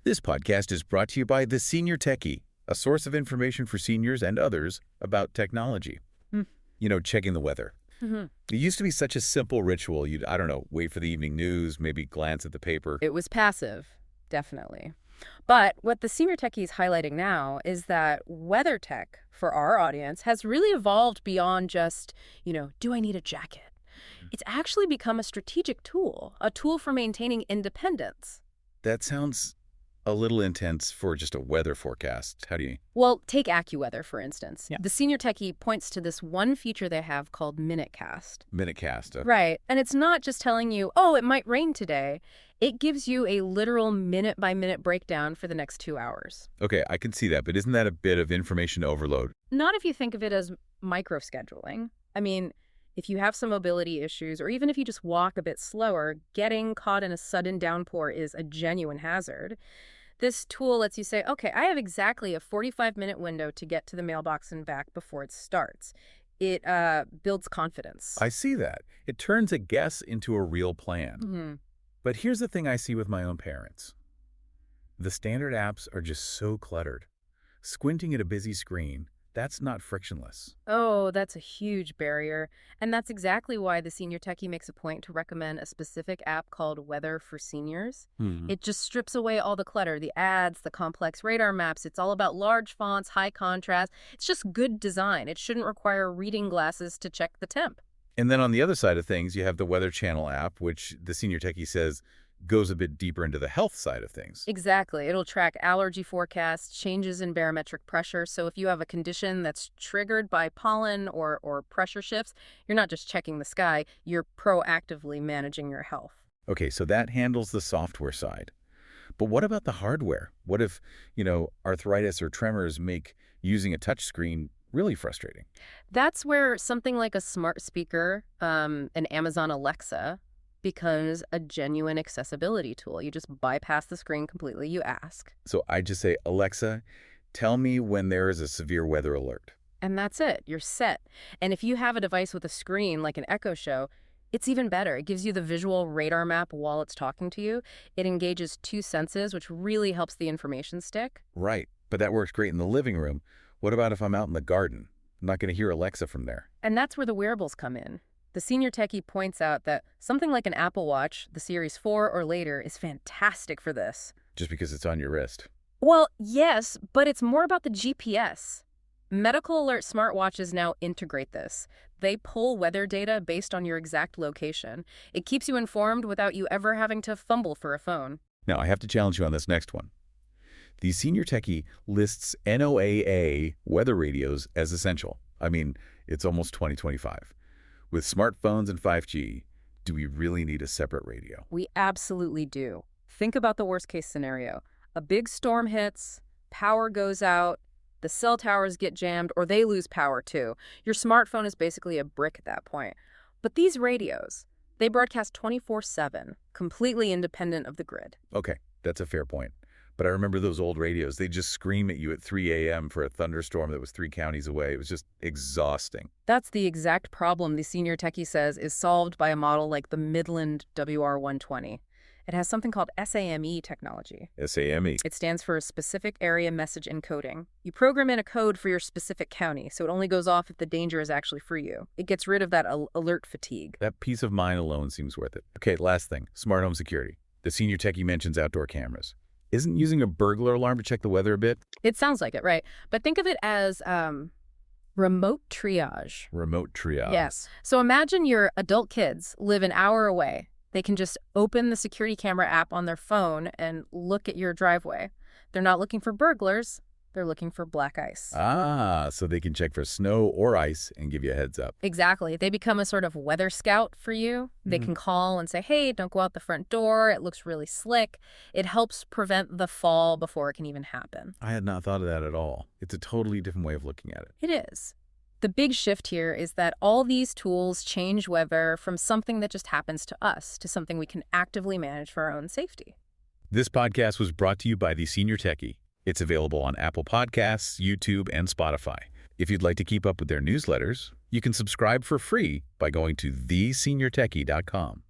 This podcast is brought to you by The Senior Techie, a source of information for seniors and others about technology. You know, checking the weather. It used to be such a simple ritual. You'd, I don't know, wait for the evening news, maybe glance at the paper. It was passive, definitely. But what the Senior Techie is highlighting now is that weather tech for our audience has really evolved beyond just, do I need a jacket? It's actually become a strategic tool, a tool for maintaining independence. That sounds a little intense for just a weather forecast. How do you... Well, take AccuWeather, for instance. Yeah. The Senior Techie points to this one feature they have called MinuteCast. MinuteCast. Right. And it's not just telling you, oh, it might rain today. It gives you a literal minute-by-minute breakdown for the next 2 hours. Okay, I can see that, but isn't that a bit of information overload? Not if you think of it as micro-scheduling. I mean, if you have some mobility issues, or even if you just walk a bit slower, getting caught in a sudden downpour is a genuine hazard. This tool lets you say, okay, I have exactly a 45-minute window to get to the mailbox and back before it starts. It builds confidence. I see that. It turns a guess into a real plan. Mm-hmm. But here's the thing I see with my own parents. The standard apps are just so cluttered. Squinting at a busy screen, that's not frictionless. Oh, that's a huge barrier. And that's exactly why the Senior Techie makes a point to recommend a specific app called Weather for Seniors. It just strips away all the clutter, the ads, the complex radar maps. It's all about large fonts, high contrast. It's just good design. It shouldn't require reading glasses to check the temp. And then on the other side of things, you have the Weather Channel app, which the Senior Techie says goes a bit deeper into the health side of things. Exactly. It'll track allergy forecasts, changes in barometric pressure. So if you have a condition that's triggered by pollen or pressure shifts, you're not just checking the sky, you're proactively managing your health. Okay, so that handles the software side. But what about the hardware? What if, arthritis or tremors make using a touchscreen really frustrating? That's where something like a smart speaker, an Amazon Alexa, becomes a genuine accessibility tool. You just bypass the screen completely. You ask. So I just say, Alexa, tell me when there is a severe weather alert. And that's it. You're set. And if you have a device with a screen like an Echo Show, it's even better. It gives you the visual radar map while it's talking to you. It engages two senses, which really helps the information stick. Right. But that works great in the living room. What about if I'm out in the garden? I'm not going to hear Alexa from there. And that's where the wearables come in. The Senior Techie points out that something like an Apple Watch, the Series 4 or later, is fantastic for this. Just because it's on your wrist. Well, yes, but it's more about the GPS. Medical Alert smartwatches now integrate this. They pull weather data based on your exact location. It keeps you informed without you ever having to fumble for a phone. Now, I have to challenge you on this next one. The Senior Techie lists NOAA weather radios as essential. I mean, it's almost 2025. With smartphones and 5G, do we really need a separate radio? We absolutely do. Think about the worst-case scenario. A big storm hits, power goes out, the cell towers get jammed, or they lose power too. Your smartphone is basically a brick at that point. But these radios, they broadcast 24/7, completely independent of the grid. Okay, that's a fair point. But I remember those old radios. They'd just scream at you at 3 a.m. for a thunderstorm that was 3 counties away. It was just exhausting. That's the exact problem the Senior Techie says is solved by a model like the Midland WR120. It has something called SAME technology. SAME. It stands for Specific Area Message Encoding. You program in a code for your specific county, so it only goes off if the danger is actually for you. It gets rid of that alert fatigue. That peace of mind alone seems worth it. Okay, last thing, smart home security. The Senior Techie mentions outdoor cameras. Isn't using a burglar alarm to check the weather a bit? It sounds like it, right? But think of it as remote triage. Remote triage. Yes. So imagine your adult kids live an hour away. They can just open the security camera app on their phone and look at your driveway. They're not looking for burglars. They're looking for black ice. Ah, so they can check for snow or ice and give you a heads up. Exactly. They become a sort of weather scout for you. They can call and say, hey, don't go out the front door. It looks really slick. It helps prevent the fall before it can even happen. I had not thought of that at all. It's a totally different way of looking at it. It is. The big shift here is that all these tools change weather from something that just happens to us to something we can actively manage for our own safety. This podcast was brought to you by The Senior Techie. It's available on Apple Podcasts, YouTube, and Spotify. If you'd like to keep up with their newsletters, you can subscribe for free by going to theseniortechie.com.